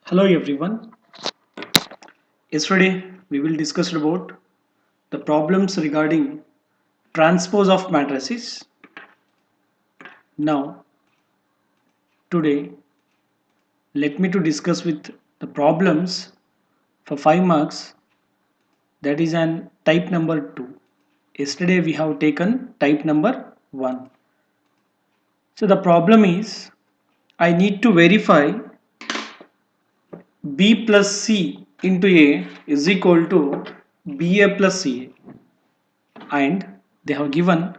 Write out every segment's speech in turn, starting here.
Hello everyone. Yesterday we will discuss about the problems regarding transpose of matrices. Now today let me to discuss with the problems for 5 marks, that is an type number 2. Yesterday we have taken type number 1. So the problem is I need to verify B plus C into A is equal to BA plus CA, and they have given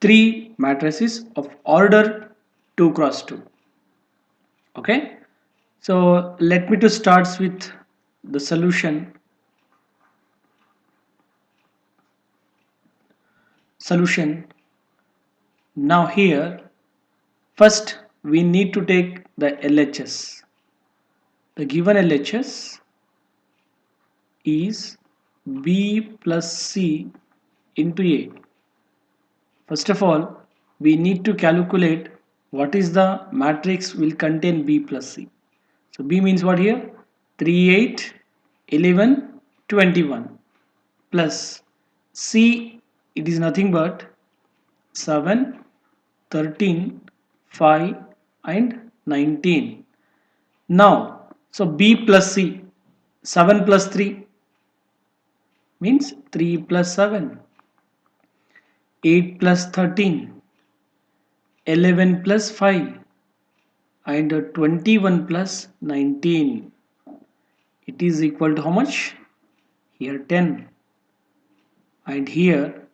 three matrices of order 2 cross 2. Okay, so let me to start with the solution. Now here first we need to take the LHS. The given LHS is B plus C into A. First of all, we need to calculate what is the matrix will contain B plus C. So B means what here? 3, 8, 11, 21 plus C, it is nothing but 7, 13, 5 and 19. Now, so B plus C, 7 plus 3 means 3 plus 7, 8 plus 13, 11 plus 5 and 21 plus 19. It is equal to how much? Here 10 and here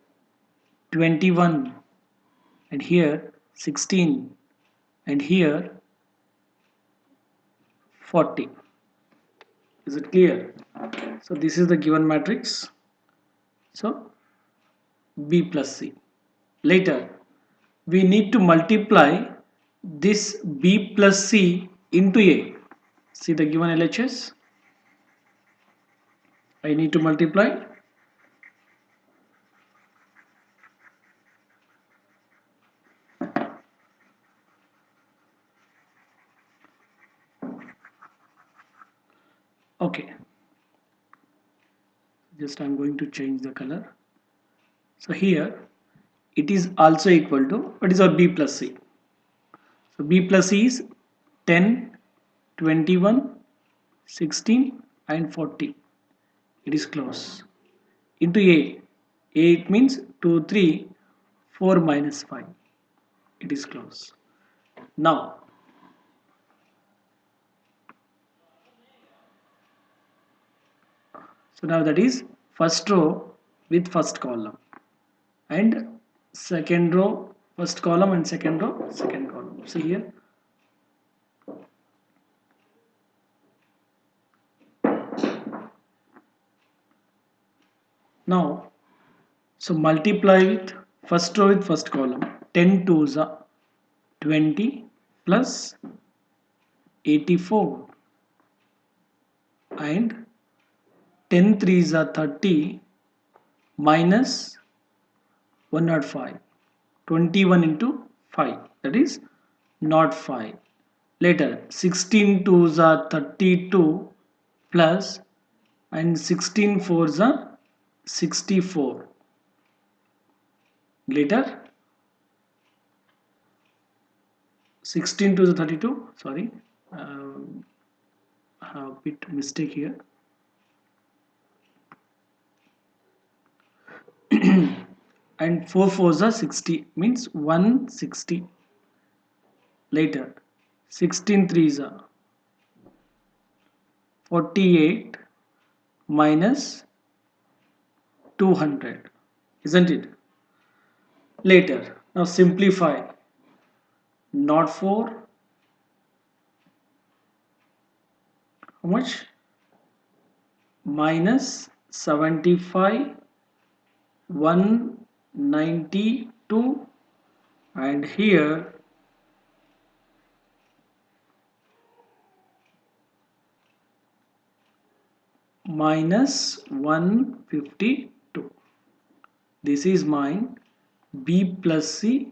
21 and here 16 and here 40. Is it clear? So this is the given matrix. So B plus C. Later we need to multiply this B plus C into A. See the given LHS. I need to multiply. Okay, just I'm going to change the color. So here it is also equal to, what is our B plus C? So B plus C is 10, 21, 16 and 40. It is close. Into A. A it means 2, 3, 4 minus 5. It is close. Now so now that is first row with first column, and second row first column and second row second column. So here now, so multiply with first row with first column. 10 twos are 20 plus 84 and 10 threes are 30 minus 105. 21 into 5, that is not 5. Later 16 twos are 32 plus, and 16 fours are 64. Later 16 to the 32, sorry, I have a bit mistake here. And 4 fours are 60, means 160. Later 16 threes are 48 minus 200, isn't it? Later now simplify. Not 4, how much? Minus 75, 192, and here minus 152. This is mine B plus C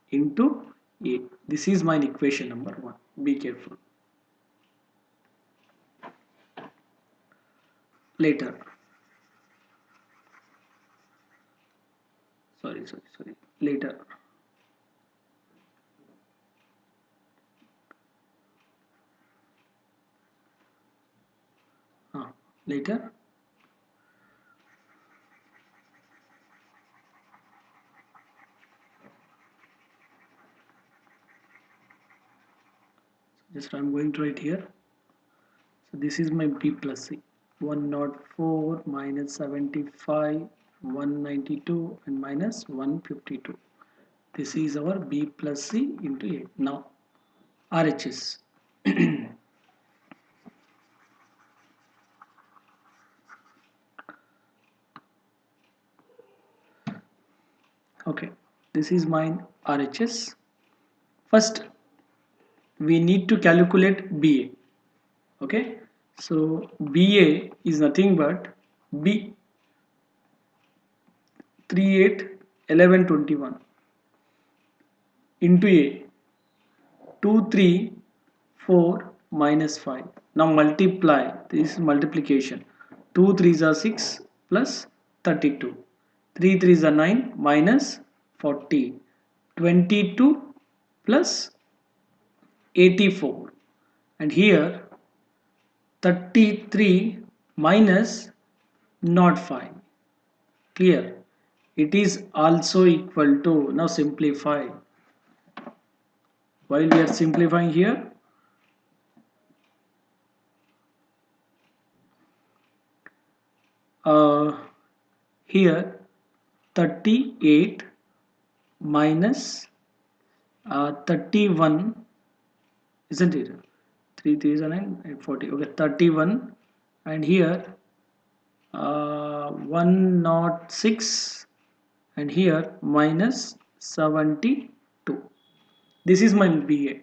into A. This is my equation number 1. Be careful. later. Later. Later. Just I'm going to write here. So this is my B plus C. 104 minus 75, 192 and minus 152. This is our B plus C into A. Now RHS. Okay, this is mine RHS. First we need to calculate BA. Okay, so BA is nothing but B 38 11 21 into A 2 3 4 minus 5. Now multiply, this is multiplication. 2 3s are 6 plus 32. 3 3s are 9 minus 40. 22 plus 84. And here 33 minus not 5. Clear? It is also equal to, now simplify. While we are simplifying here, here 38 minus 31, isn't it? 3 3 is 9, 40. Okay, 31, and here 106, and here minus 72. This is my BA.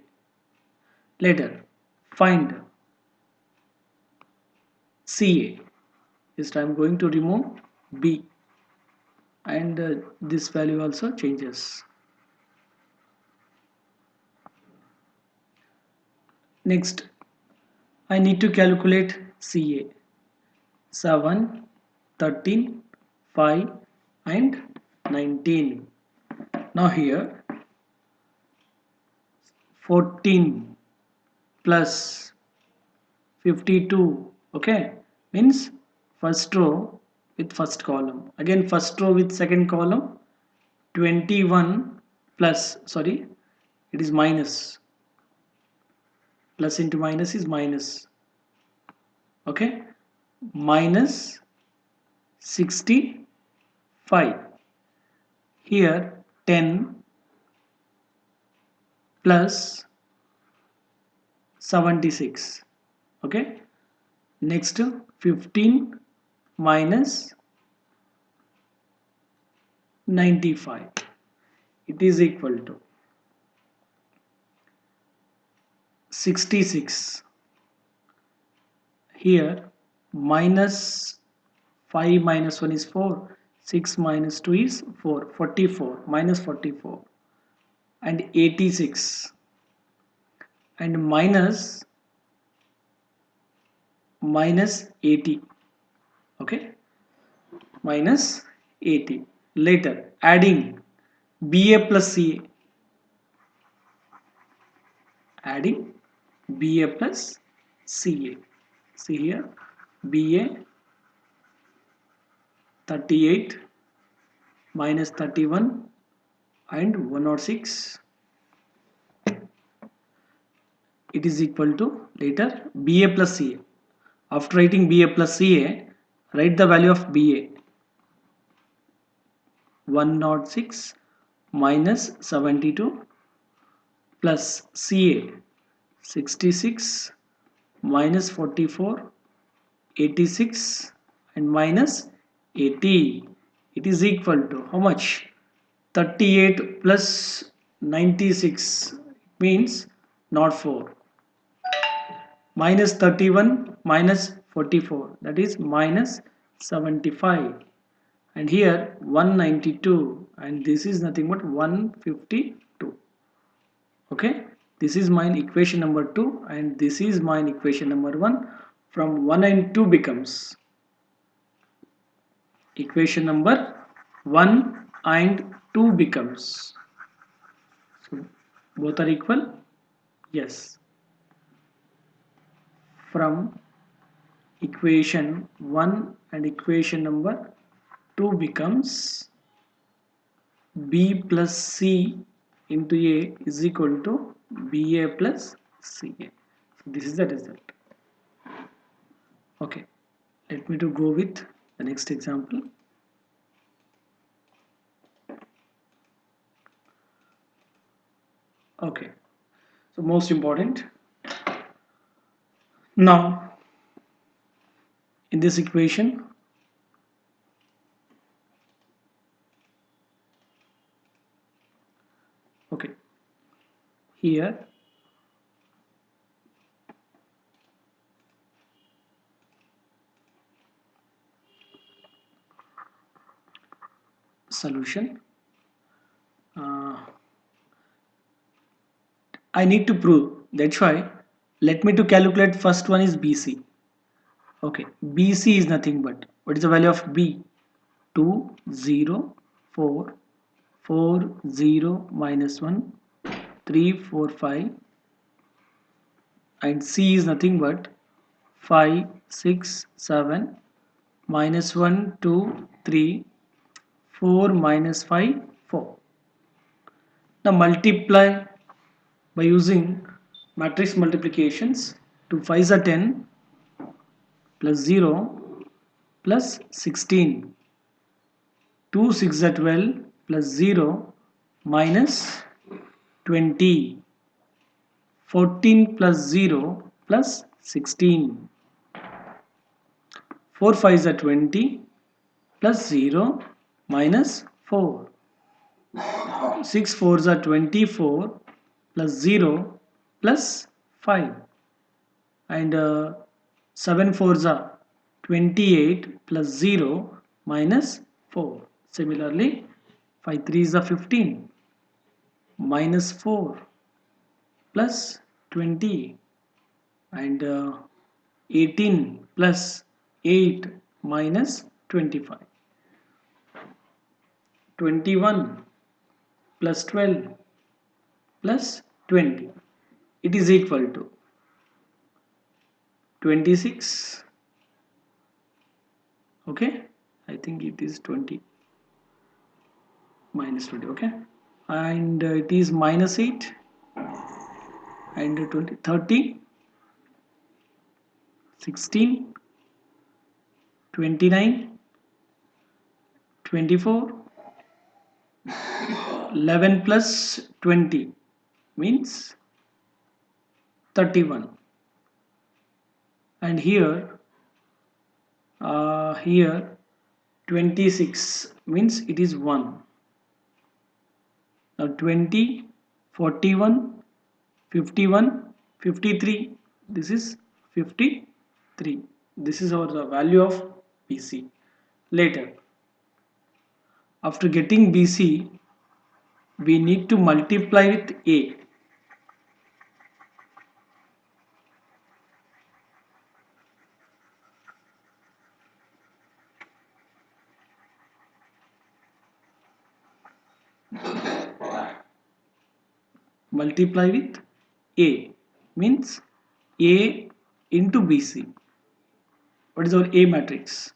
Later, find CA. Just I am going to remove B, and this value also changes. Next, I need to calculate CA. 7, 13, 5 and 19. Now here 14 plus 52, okay, means first row with first column, again first row with second column. 21 plus, sorry, it is minus, plus into minus is minus, okay, minus 65. Here 10 plus 76. Okay, next 15 minus 95. It is equal to 66. Here minus 5 minus 1 is 4, 6 minus 2 is 4, 44, minus 44, and 86, and minus 80. Okay, minus 80. Later adding BA plus CA, adding BA plus CA. See here, BA 38 minus 31 and 106, it is equal to, later BA plus CA. After writing BA plus CA, write the value of BA. 106 minus 72 plus CA 66 minus 44, 86 and minus 80. It is equal to how much? 38 plus 96 means not 4. Minus 31 minus 44, that is minus 75. And here 192, and this is nothing but 152. Okay, this is my equation number 2, and this is my equation number 1. From 1 and 2 becomes equation number 1 and 2 becomes, so both are equal, yes. From equation 1 and equation number 2 becomes b plus c into a is equal to ba plus ca. So this is the result. Okay, let me to go with the next example. Okay, so most important, now in this equation, okay, here solution, I need to prove, that's why let me to calculate first one is BC. Okay, BC is nothing but, what is the value of B? 2 0 4 4 0 minus 1 3 4 5, and C is nothing but 5 6 7 minus 1 2 3 4 minus 5 4. Now multiply by using matrix multiplications. 2 5s are 10 plus 0 plus 16, 2 6 are 12 plus 0 minus 20, 14 plus 0 plus 16, 4 5s are 20 plus 0 minus 4, 6 4s are 24 plus 0 plus 5, and 7 4s are 28 plus 0 minus 4. Similarly, 5 3s are 15 minus 4 plus 20, and 18 plus 8 minus 25, 21 plus 12 plus 20, it is equal to 26. Okay, I think it is 20 minus 20. Okay, and it is minus 8 and 20 30 16 29 24, 11 plus 20 means 31, and here 26 means it is 1. Now 20, 41, 51, 53, this is 53. This is our the value of BC. Later, after getting BC, we need to multiply with A. Multiply with A means A into BC. What is our A matrix?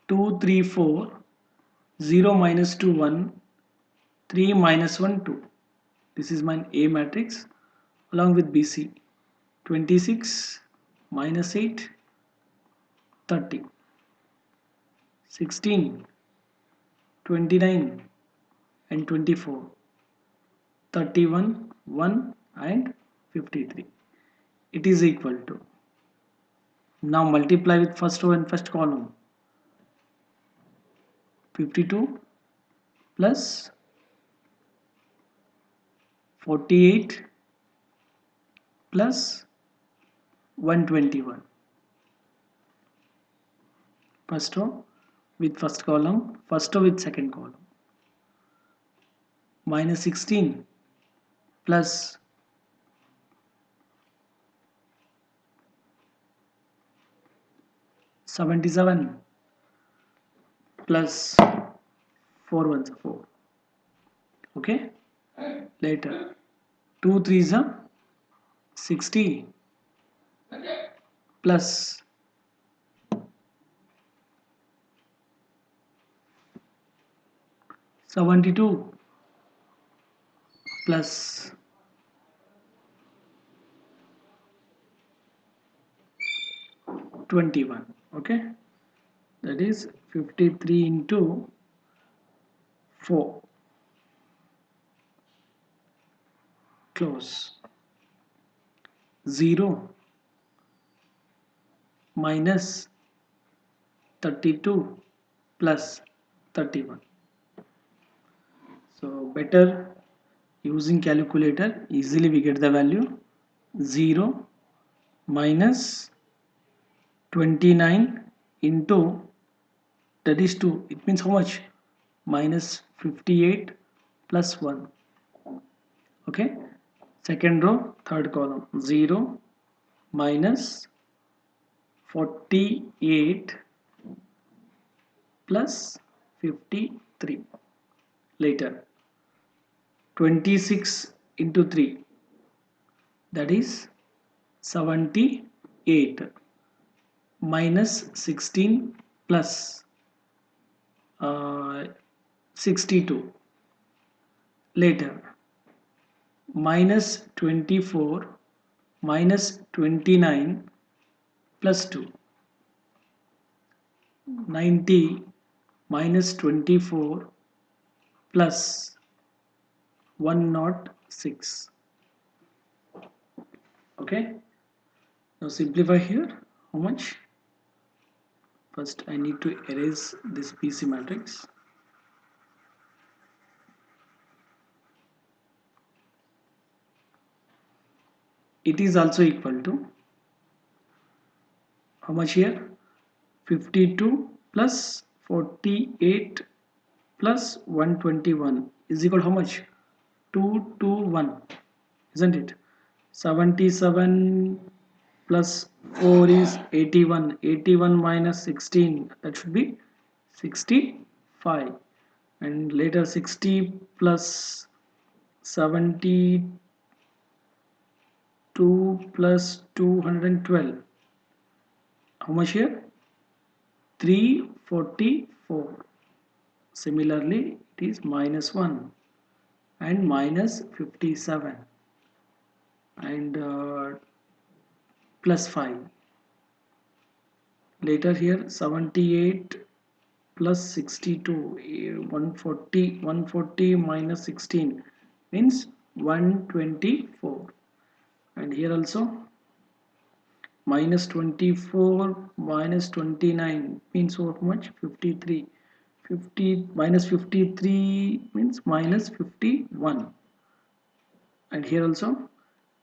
2 3 4, 0 minus 2 1, 3 minus 1 2. This is my A matrix along with BC. 26 minus 8, 30, 16, 29 and 24, 31, 1 and 53. It is equal to, now multiply with first row and first column. 52 plus 48 plus 121. First row with first column, first row with second column. Minus 16 plus 77 plus 4 ones are 4. Okay. Later 2 threes are 60 plus 72 plus 21. Okay, that is 53 into 4. Close. 0 minus 32 plus 31. So better using calculator, easily we get the value. 0 minus 29 into, that is 2, it means how much? Minus 58 plus 1. Okay, second row, third column, 0 minus 48 plus 53. Later 26 into 3, that is 78 minus 16 plus 62. Later minus 24 minus 29 plus 2. 90 minus 24 plus 106. Okay, now simplify here. How much? First I need to erase this BC matrix. It is also equal to how much here? 52 plus 48 plus 121 is equal to how much? 221, isn't it? 77 plus 4 is 81. 81 minus 16, that should be 65. And later 60 plus 72 plus 212. How much here? 344. Similarly, it is minus 1 and minus 57 and plus 5. Later here 78 plus 62, 140 minus 16 means 124. And here also minus 24 minus 29 means how much? 53. 50 minus 53 means minus 51. And here also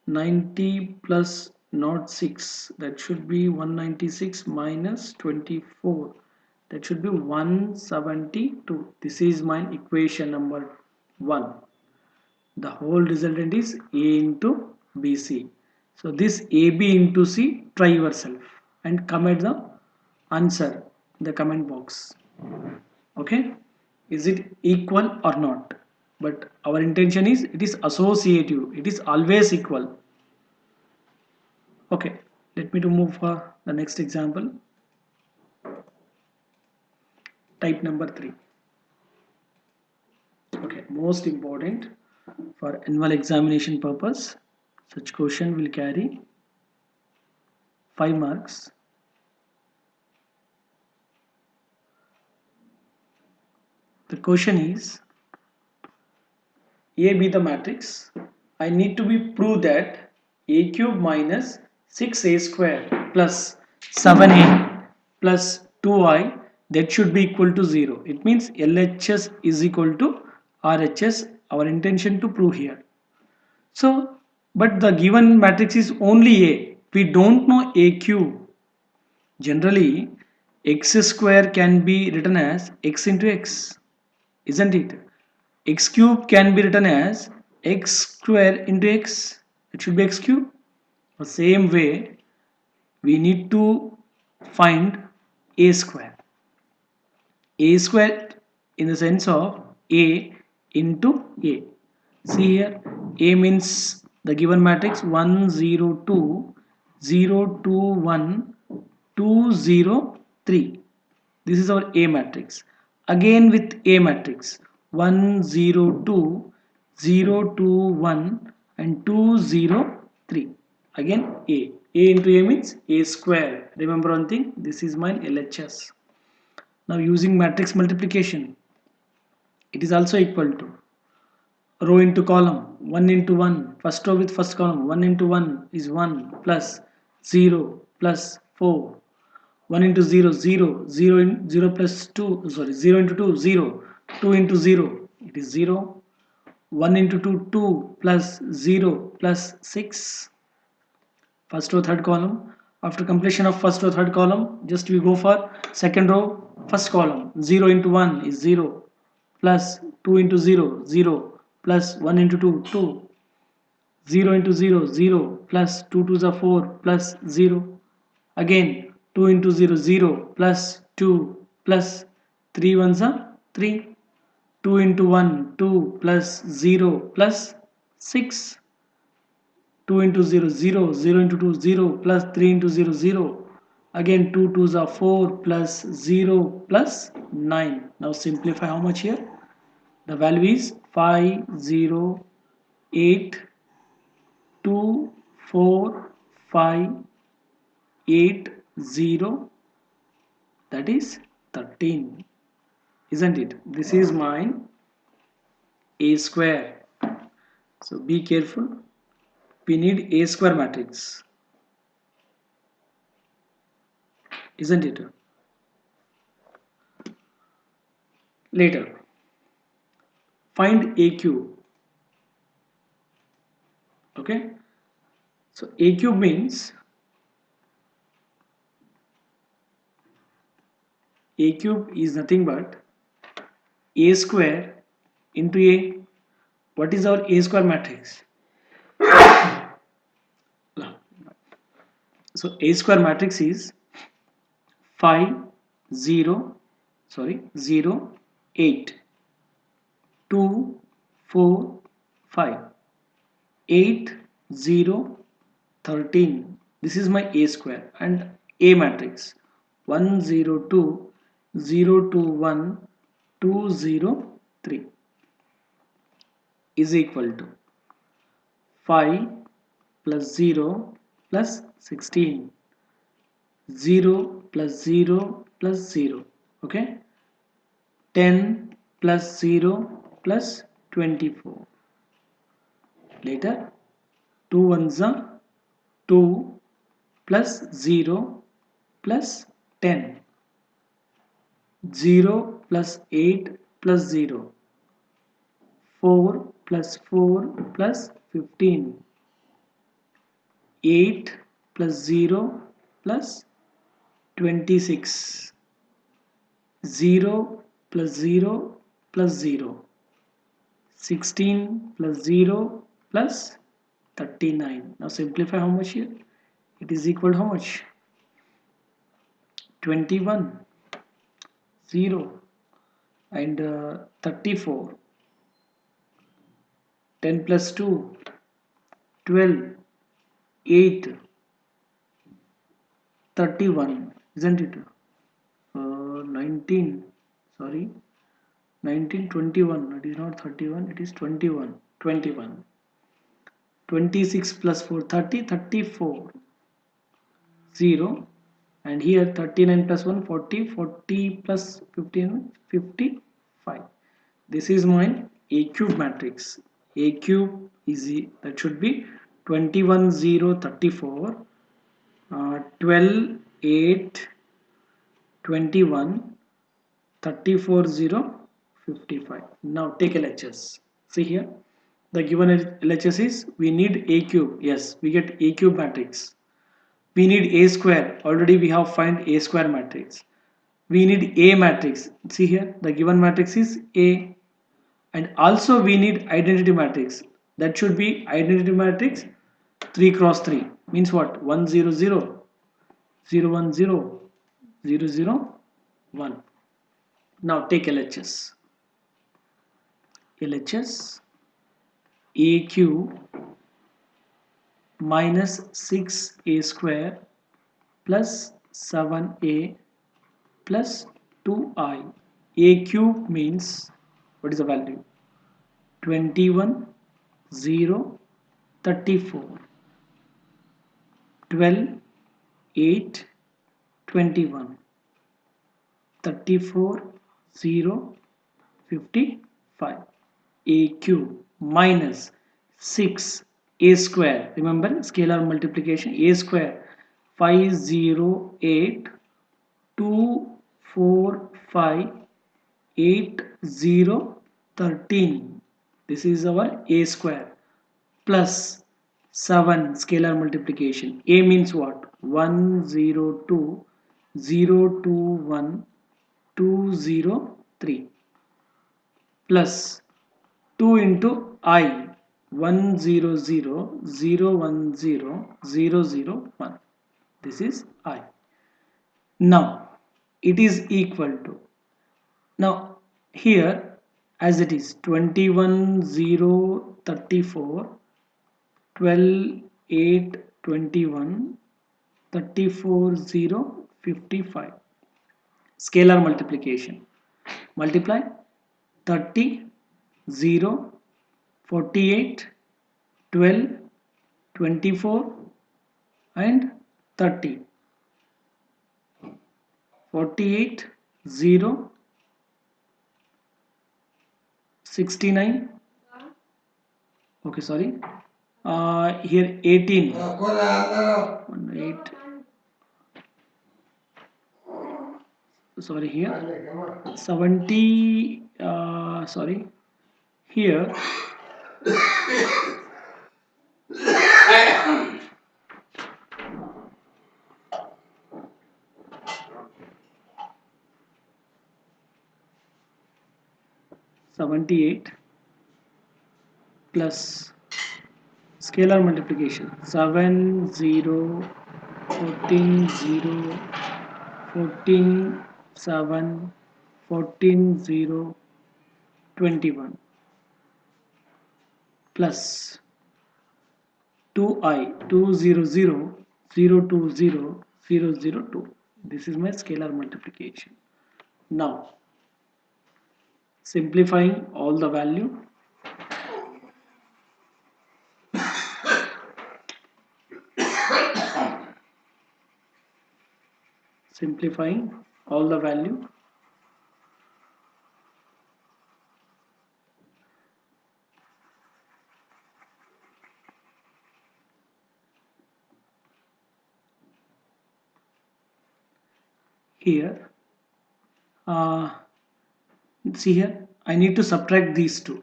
90 plus not 6, that should be 196 minus 24, that should be 172. This is my equation number 1. The whole resultant is A into BC. So this AB into C, try yourself and comment the answer in the comment box. Okay, is it equal or not? But our intention is it is associative, it is always equal. Okay, let me to move for the next example. Type number 3. Okay, most important for annual examination purpose, such question will carry 5 marks. The question is, A be the matrix. I need to be prove that A cube minus 6A square plus 7A plus 2I, that should be equal to 0. It means LHS is equal to RHS. Our intention to prove here. So, but the given matrix is only A. We don't know A cube. Generally, x square can be written as x into x, isn't it? X cube can be written as x square into x. It should be x cube. The same way, we need to find A square. A square in the sense of A into A. See here, A means the given matrix 1 0 2 0 2 1 2 0 3. This is our A matrix. Again with A matrix 1 0 2 0 2 1 and 2 0 3. Again A. A into A means A square. Remember one thing, this is my LHS. Now using matrix multiplication, it is also equal to row into column 1 into 1, first row with first column 1 into 1 is 1 plus 0 plus 4, 1 into 0 0, 0 in 0 plus 2, sorry, 0 into 2 0, 2 into 0 it is 0, 1 into 2 2 plus 0 plus 6, first row third column. After completion of first row third column, just we go for second row first column, 0 into 1 is 0 plus 2 into 0 0 plus 1 into 2 2, 0 into 0 0 plus 2 2s are 4 plus 0, again 2 into 0 0 plus 2 plus 3 ones are 3, 2 into 1 2 plus 0 plus 6, 2 into 0 0, 0 into 2 0 plus 3 into 0 0, again 2 2s are 4 plus 0 plus 9. Now simplify how much here, the value is 5 0 8 2 4 5 8 0, that is 13, isn't it? This is my A square. So be careful, we need A square matrix, isn't it? Later, find A cube. Okay, so A cube means A cube is nothing but A square into A. What is our A square matrix? So A square matrix is 5 0, sorry, 0 8 2 4 5 8 0 13. This is my A square, and A matrix 1 0 2 0 2 1 2 0 3 is equal to 5 plus 0 plus 16, 0 plus 0 plus 0, okay, 10 plus 0 plus 24. Later 2 ones are 2 plus 0 plus 10, 0 plus 8 plus 0, 4 plus 4 plus 15, 8 plus 0 plus 26, 0 plus 0 plus 0, 16 plus 0 plus 39. Now simplify how much here? It is equal to how much? 21, 0 and 34, 10 plus 2, 12, 8, 31, isn't it? 19, sorry, 19, 21, it is not 31, it is 21, 21, 26 plus 4, 30, 34, 0, and here 39 plus 1, 40, 40 plus 15, 55. This is my A cube matrix. A cube is, that should be 21 0 34, 12 8 21, 34 0 55. Now take LHS. See here, the given LHS is, we need A cube. Yes, we get A cube matrix. We need A square. Already we have find A square matrix. We need A matrix. See here, the given matrix is A. And also we need identity matrix. That should be identity matrix 3 cross 3. Means what? 1 0 0, 0 1 0, 0 0 1. Now take LHS. LHS AQ minus 6A square plus 7A plus 2I. A cube means, what is the value? 21, 0, 34, 12, 8, 21, 34, 0, 55. A cube minus 6 A square. Remember scalar multiplication. A square 508 2458013. This is our A square plus 7 scalar multiplication. A means what? 102 021 203 plus 2 into I 100 010 001. This is I. Now it is equal to, now here as it is 21 0 34 12 8 21 34 0 55. Scalar multiplication. Multiply 30 0 48 12 24 and 30. 48 0 69. Okay, sorry. Here 18. 8. Sorry, here 70. Sorry, here 78 plus scalar multiplication 7 0 14 0 14 7 14 0 21 plus 2I 200 020 002. This is my scalar multiplication. Now simplifying all the value, simplifying all the value, here see here I need to subtract these two.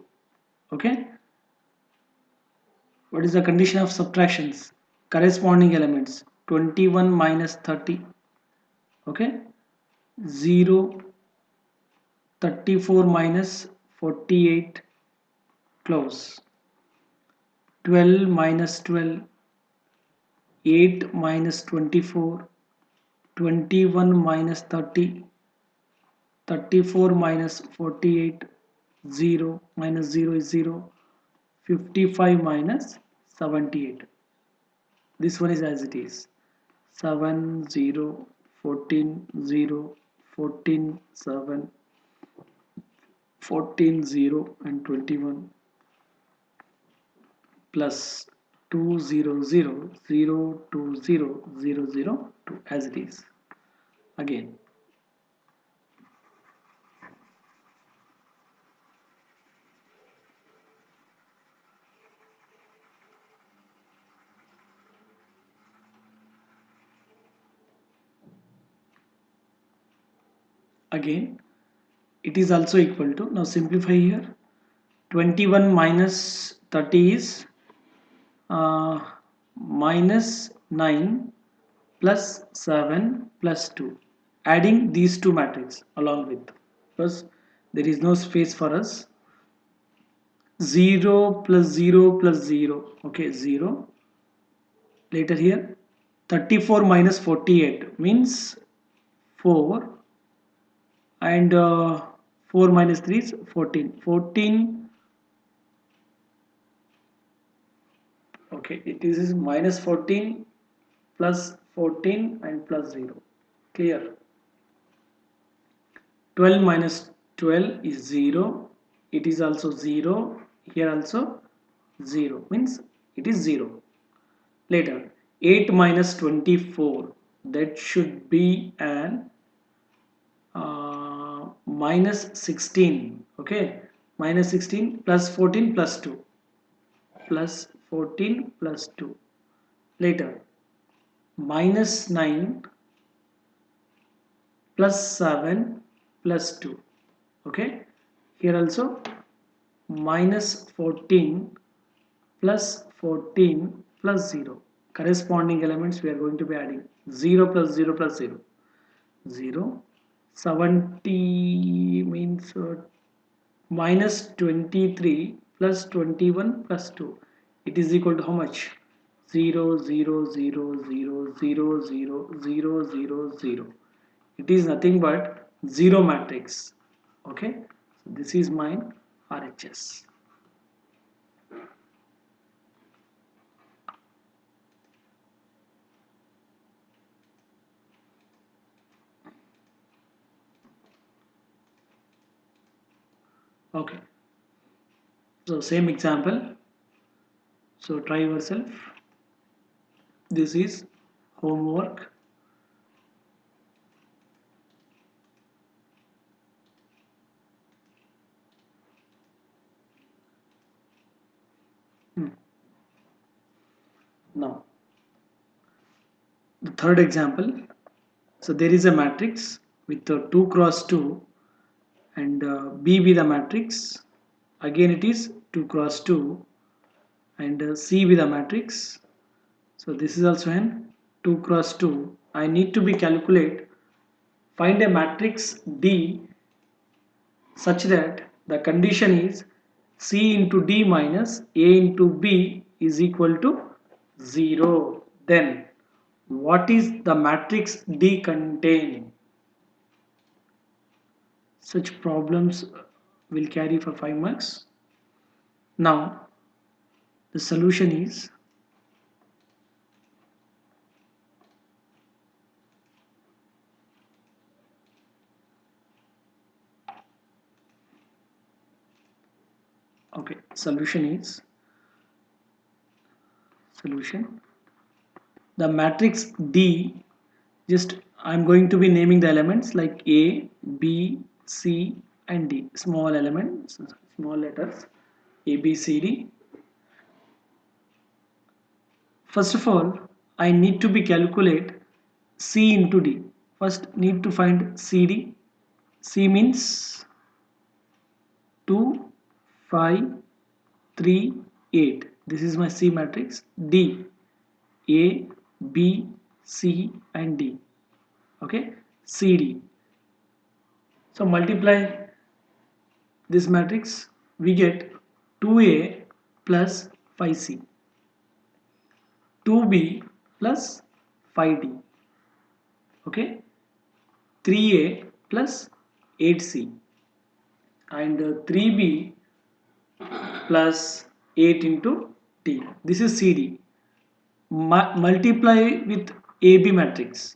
Okay, what is the condition of subtractions? Corresponding elements 21 minus 30. Okay, 0 34 minus 48 close, 12 minus 12, 8 minus 24, 21 minus 30, 34 minus 48, 0 minus 0 is 0, 55 minus 78. This one is as it is, 7 0 14 0 14 7 14 0 and 21 plus 200 020 002 as it is. Again it is also equal to, now simplify here, 21 minus 30 is minus 9 plus 7 plus 2, adding these two matrices along with, because there is no space for us. 0 plus 0 plus 0, okay, 0. Later here 34 minus 48 means 4 and 4 minus 3 is 14. 14, okay, it is minus 14 plus 14 and plus 0. Clear? 12 minus 12 is 0. It is also 0. Here also 0 means it is 0. Later, 8 minus 24, that should be an minus 16. Okay, minus 16 plus 14 plus 2 plus 14 plus 2. Later, minus 9 plus 7 plus 2. Okay, here also minus 14 plus 14 plus 0. Corresponding elements we are going to be adding 0 plus 0 plus 0. 0. 70 means minus 23 plus 21 plus 2. It is equal to how much? 0, 0, 0, 0, 0, 0, 0, 0, 0. It is nothing but 0 matrix. Okay, so this is mine RHS. Okay, so same example, so try yourself. This is homework. Now the third example, so there is a matrix with 2 cross 2 and B be the matrix, again it is 2 cross 2 and C be the matrix. So this is also an 2 cross 2. I need to be calculate, find a matrix D such that the condition is C into D minus A into B is equal to 0. Then what is the matrix D contain? Such problems will carry for 5 marks. Now the solution is okay, solution the matrix D, just I'm going to be naming the elements like A, B, C and D, small elements, small letters A, B, C, D. First of all, I need to be calculate C into D. First need to find CD. C means 2, 5, 3, 8. This is my C matrix. D, A, B, C and D. Okay, CD. So multiply this matrix, we get 2A plus 5C, 2B plus 5D, okay, 3A plus 8C and 3B plus 8 into D. This is CD. Multiply with AB matrix.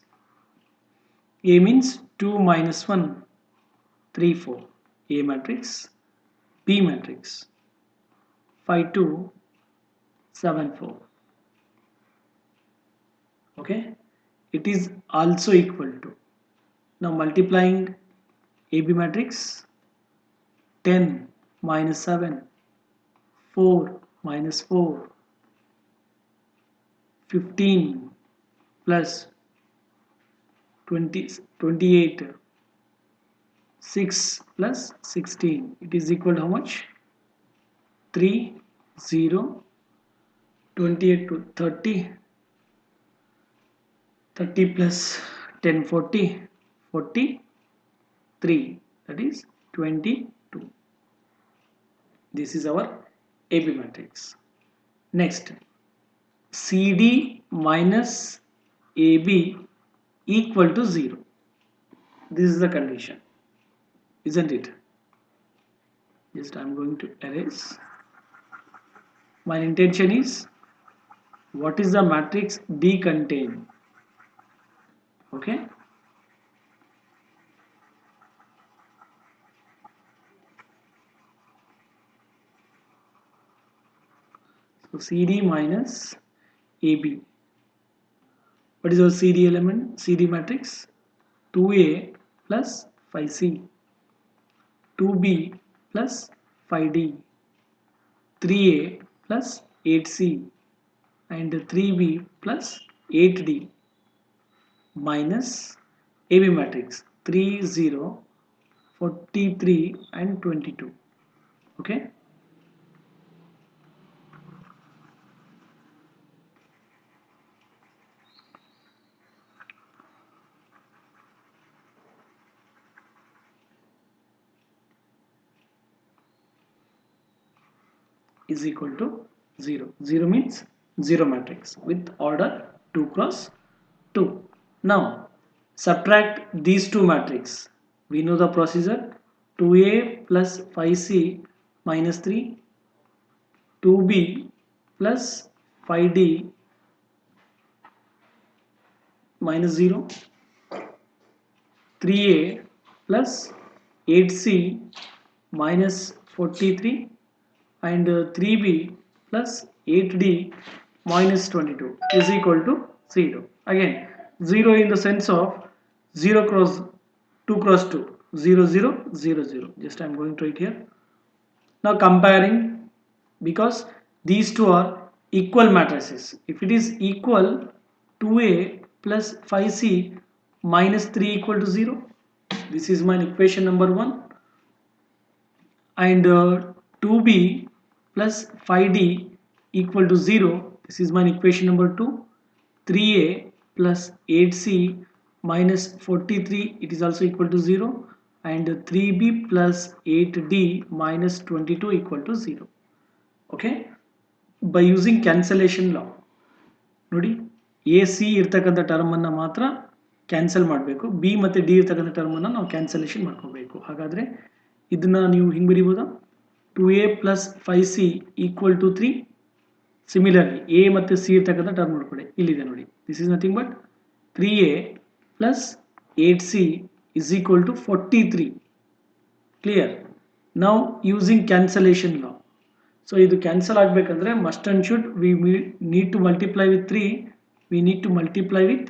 A means 2 minus 1, 3, 4. A matrix. B matrix. 5, 2, 7, 4. Okay. It is also equal to. Now multiplying AB matrix. 10 minus 7. 4 minus 4. 15 plus 20, 28. 6 plus 16, it is equal to how much? 3, 0, 28 to 30, 30 plus 10, 40, 43, that is 22. This is our AB matrix. Next, CD minus AB equal to 0. This is the condition. isn't it? Just I'm going to erase. My intention is, what is the matrix D contain? Okay. So CD minus AB. What is our CD element? CD matrix? 2A plus 5C, 2B plus 5D, 3A plus 8C, and 3B plus 8D minus AB matrix 3, 0, 43 and 22. Okay. Is equal to 0. 0 means 0 matrix with order 2 cross 2. Now subtract these two matrices. We know the procedure. 2A plus 5C minus 3, 2B plus 5D minus 0, 3A plus 8C minus 43, and 3B plus 8D minus 22 is equal to 0. Again, 0 in the sense of 0 cross 2 cross 2, 0, 0, 0, 0. Just I am going to write here. Now comparing, because these two are equal matrices. If it is equal, 2A plus 5C minus 3 equal to 0. This is my equation number 1. And 2B plus 5D equal to 0. This is my equation number 2. 3A plus 8C minus 43, it is also equal to 0, and 3B plus 8D minus 22 equal to 0. Okay, by using cancellation law, ನೋಡಿ A C ಇರ್ತಕ್ಕಂಥ ಟರ್ಮನ್ನು ಮಾತ್ರ cancel ಮಾಡಬೇಕು, B ಮತ್ತು D ಇರ್ತಕ್ಕಂಥ ಟರ್ಮನ್ನು ನಾವು cancellation ಮಾಡ್ಕೋಬೇಕು. ಹಾಗಾದರೆ ಇದನ್ನು ನೀವು ಹಿಂಗೆ ಬರೀಬೋದಾ? 2A plus 5C equal to 3. Similarly A ಮತ್ತು ಸಿ ಇರ್ತಕ್ಕಂಥ ಟರ್ಮ್ ನೋಡ್ಕೊಳ್ಳಿ, ಇಲ್ಲಿದೆ ನೋಡಿ. This is nothing but 3A plus 8C is equal to 43. Clear? ನಾವು ಯೂಸಿಂಗ್ ಕ್ಯಾನ್ಸಲೇಷನ್ ಲಾ. ಸೊ ಇದು ಕ್ಯಾನ್ಸಲ್ ಆಗಬೇಕಂದ್ರೆ must and should we need to multiply with 3, we need to multiply with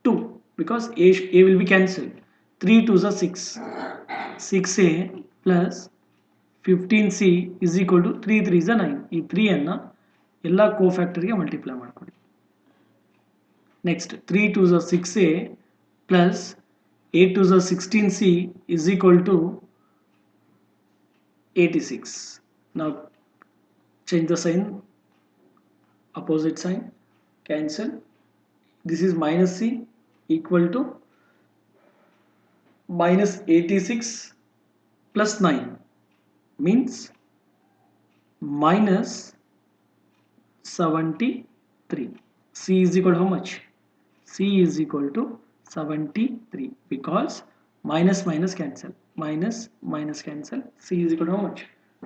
2 because a will be cancelled. 3 2s are 6, 6A plus 15C is equal to 3 3s are 9. ಈ 3 ಅನ್ನು ಎಲ್ಲ ಕೋಫ್ಯಾಕ್ಟರ್ಗೆ multiply ಮಾಡ್ಕೊಳ್ಳಿ. Next 3 2s are 6A plus 8 2s are 16C is equal to 86. Now change the sign, opposite sign, cancel. This is minus C equal to minus 86 plus 9 means minus 73. C is equal to how much? C is equal to 73 because minus minus cancel, minus minus cancel. C is equal to how much?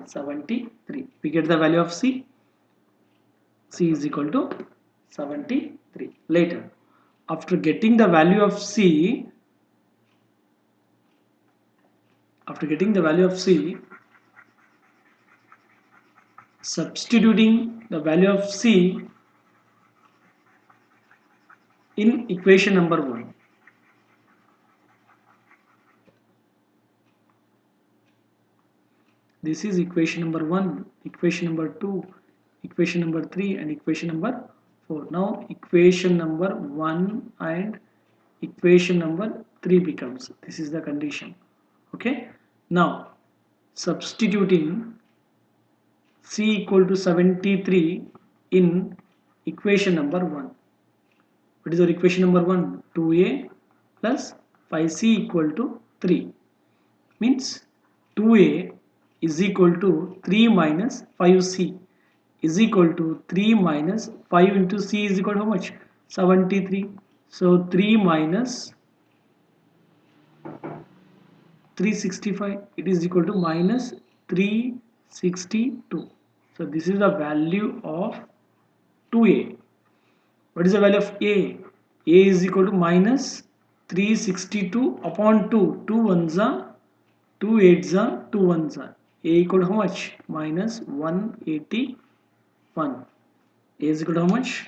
73. We get the value of C. C is equal to 73. Later, after getting the value of C, substituting the value of C in equation number 1. This is equation number 1, equation number 2, equation number 3 and equation number 4. Now equation number 1 and equation number 3 becomes, this is the condition. Okay, now substituting C equal to 73 in equation number 1. What is our equation number 1? 2A plus 5C equal to 3 means 2A is equal to 3 minus 5C is equal to 3 minus 5 into C is equal to how much? 73. So 3 minus 365, it is equal to minus 362. So this is the value of 2a. What is the value of a? A is equal to minus 362 upon 2. 2 ones are 2 eights are 2 ones are. A equal to how much? Minus 181. A is equal to how much?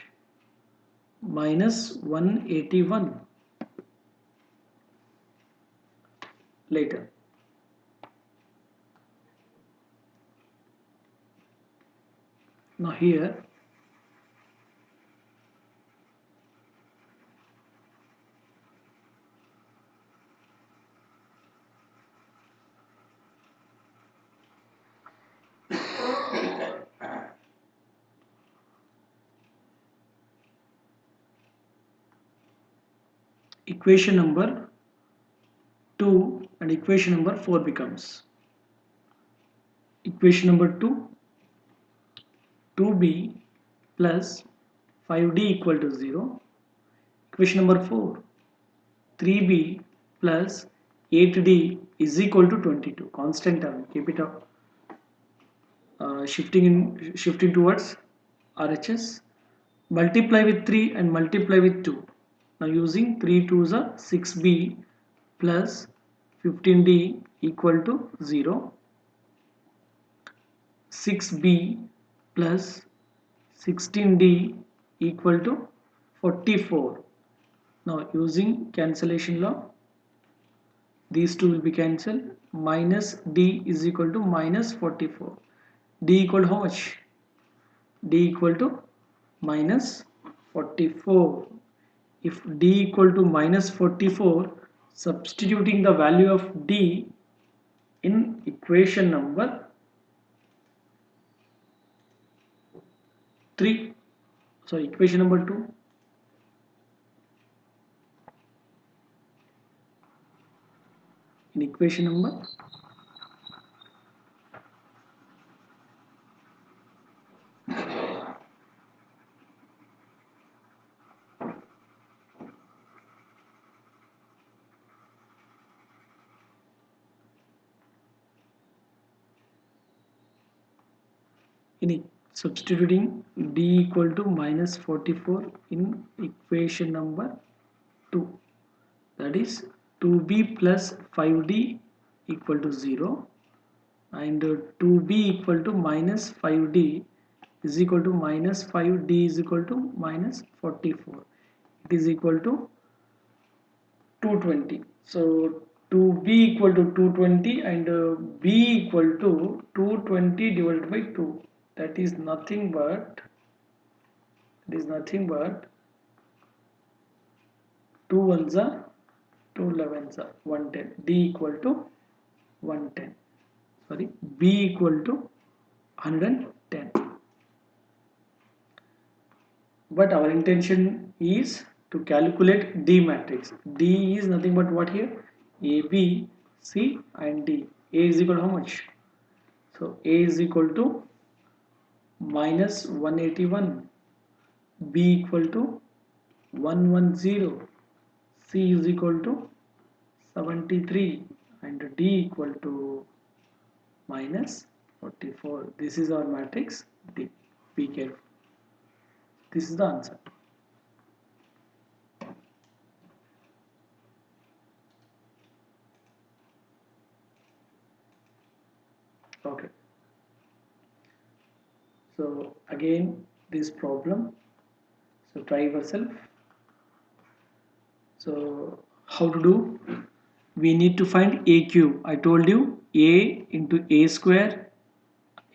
Minus 181. Later. Now here equation number 2 and equation number 4 becomes equation number 2, 2b plus 5d equal to 0. Equation number 4, 3b plus 8d is equal to 22. Constant term, keep it up. Shifting towards RHS. Multiply with 3 and multiply with 2. Now using 3 2s are 6b plus 15d equal to 0. 6b plus 16d equal to 44. Now using cancellation law, these two will be cancelled. Minus d is equal to minus 44. D equal to how much? D equal to minus 44. If d equal to minus 44, substituting the value of d in equation number 3, sorry, equation number 2, in equation number substituting d equal to minus 44 in equation number 2, that is 2b plus 5d equal to 0 and 2b equal to minus 5d is equal to minus 5d is equal to minus 44. It is equal to 220. So 2b equal to 220 and b equal to 220 divided by 2. That is nothing but 2 ones are 2 11s are 110. D equal to 110. Sorry, B equal to 110. But our intention is to calculate D matrix. D is nothing but what here? A, B, C and D. A is equal to how much? So A is equal to minus 181. B equal to 110. C is equal to 73 and D equal to minus 44. This is our matrix D. Be careful. This is the answer. Okay. So again this problem. So try yourself. So how to do? We need to find a cube. I told you a into a square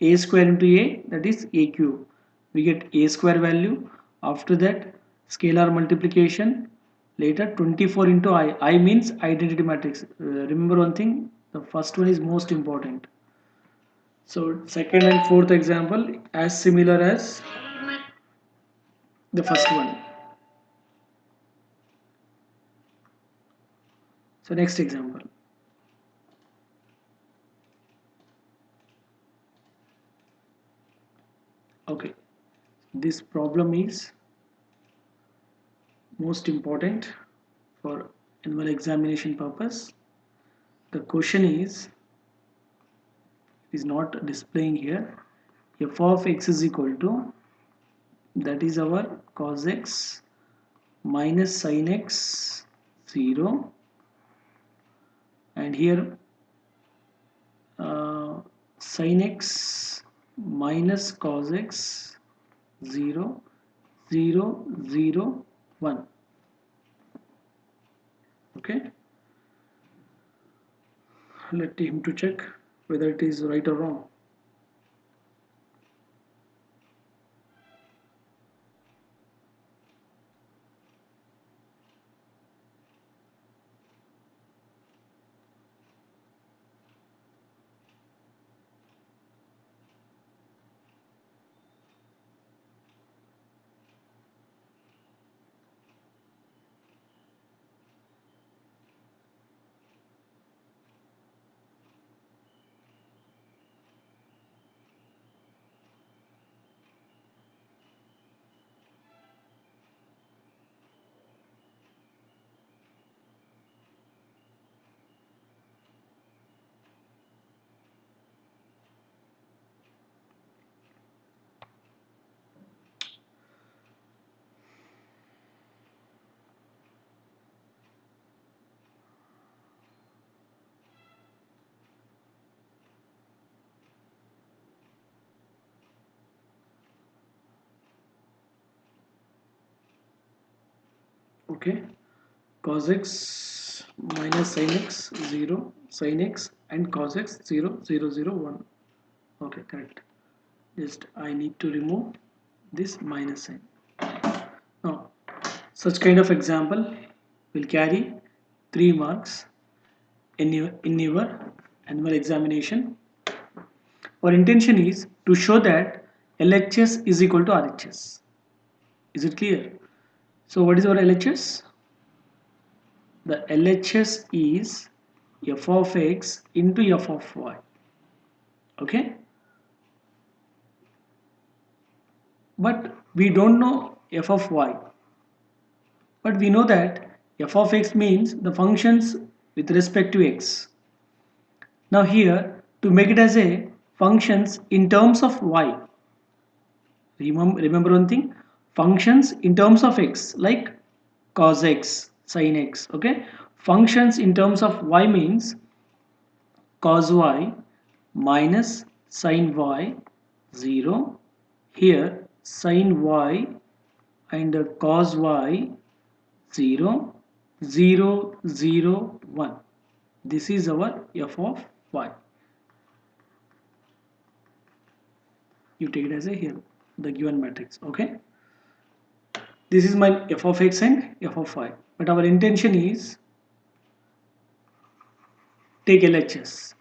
into a, that is a cube. We get a square value. After that scalar multiplication. Later 24 into I. I means identity matrix. Remember one thing, the first one is most important. So second and fourth example as similar as the first one. So next example. Okay, this problem is most important for annual examination purpose. the question is not displaying here. F of x is equal to, that is our cos x minus sin x 0, and here sin x minus cos x 0 0 0 1. Okay, let him to check whether it is right or wrong. Okay, cos x minus sin x 0 sin x and cos x 0 0 0 1. Okay, correct. Just I need to remove this minus sign. Now such kind of example will carry 3 marks in your annual examination. Our intention is to show that LHS is equal to RHS. Is it clear? So what is our LHS? The LHS is f of x into f of y. Okay? But we don't know f of y. But we know that f of x means the functions with respect to x. Now here, to make it as a functions in terms of y, remember one thing, functions in terms of x, like cos x, sin x. Okay, functions in terms of y means cos y minus sin y 0, here sin y and cos y 0 0 0 1. This is our f of y. You take it as a here, the given matrix. Okay, this is my f of x and f of y, but our intention is take LHS.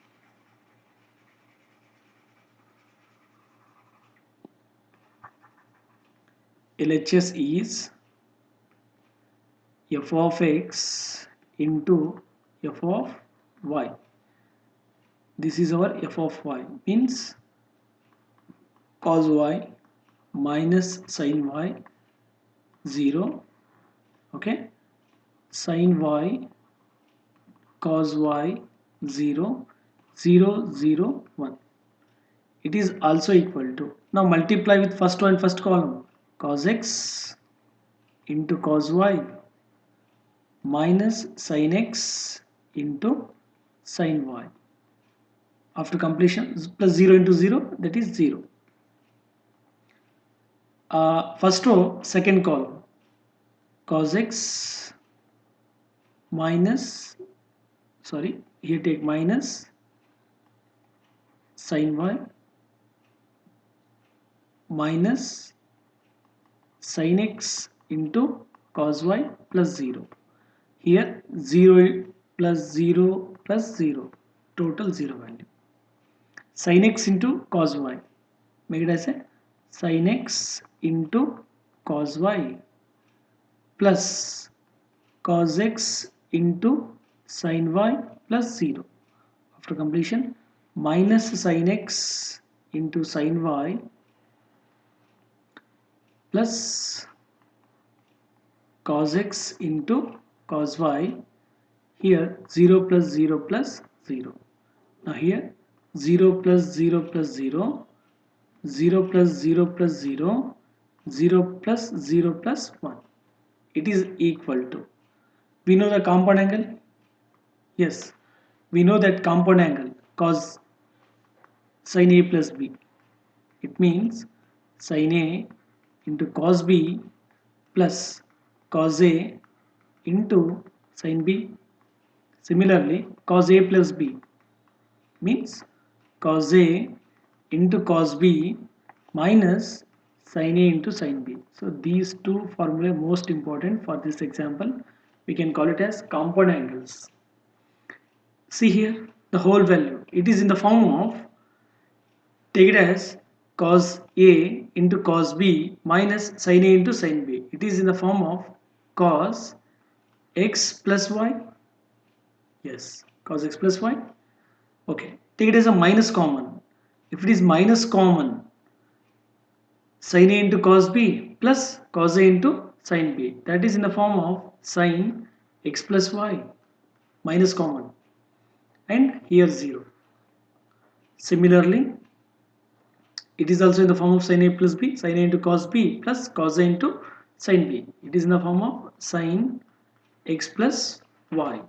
LHS is f of x into f of y. This is our f of y, means cos y minus sin y 0. Okay, sin y cos y 0 0 0 1. It is also equal to, now multiply with first row and first column, cos x into cos y minus sin x into sin y. After completion, plus 0 into 0, that is 0. First row, second column, cos x minus, sorry, here take minus sin y minus sin x into cos y plus 0. Here 0 plus 0 plus 0, total 0 value. Sin x into cos y, make it as a sin x into cos y plus cos x into sin y plus 0. After completion, minus sin x into sin y plus cos x into cos y, here 0 plus 0 plus 0. Now here 0 plus 0 plus 0, 0 plus 0 plus 0, 0 plus 0 plus 1. It is equal to, we know the compound angle? Yes, we know that compound angle cos sin A plus B. It means sin A into cos B plus cos A into sin B. Similarly, cos A plus B means cos A into cos B minus sin A into sin B. So these two formulae most important for this example. We can call it as compound angles. See here the whole value. It is in the form of, take it as cos A into cos B minus sin A into sin B. It is in the form of cos x plus y. Yes, cos x plus y. Okay, take it as a minus common. If it is minus common, sin A into cos B plus cos A into sin B. That is in the form of sin x plus y, minus common. And here 0. Similarly, it is also in the form of sin A plus B, sin A into cos B plus cos A into sin B. It is in the form of sin x plus y.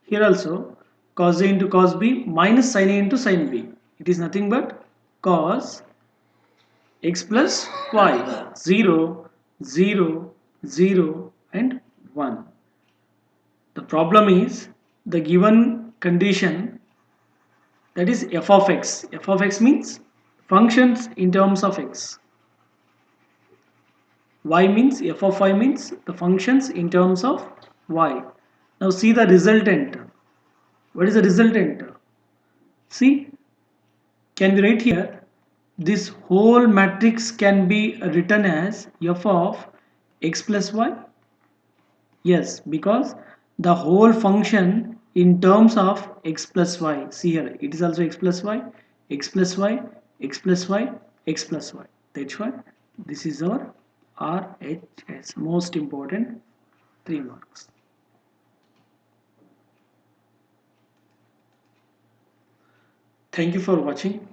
Here also cos A into cos B minus sin A into sin B. It is nothing but cos x plus y. 0, 0, 0 and 1. The problem is the given condition, that is f of x. F of x means functions in terms of x. Y means, f of y means the functions in terms of y. Now see the resultant. What is the resultant? See, can we write here, this whole matrix can be written as f of x plus y? Yes, because the whole function in terms of x plus y. See here, it is also x plus y, x plus y, x plus y, x plus y. That's why this is our RHS, most important 3 marks. Thank you for watching.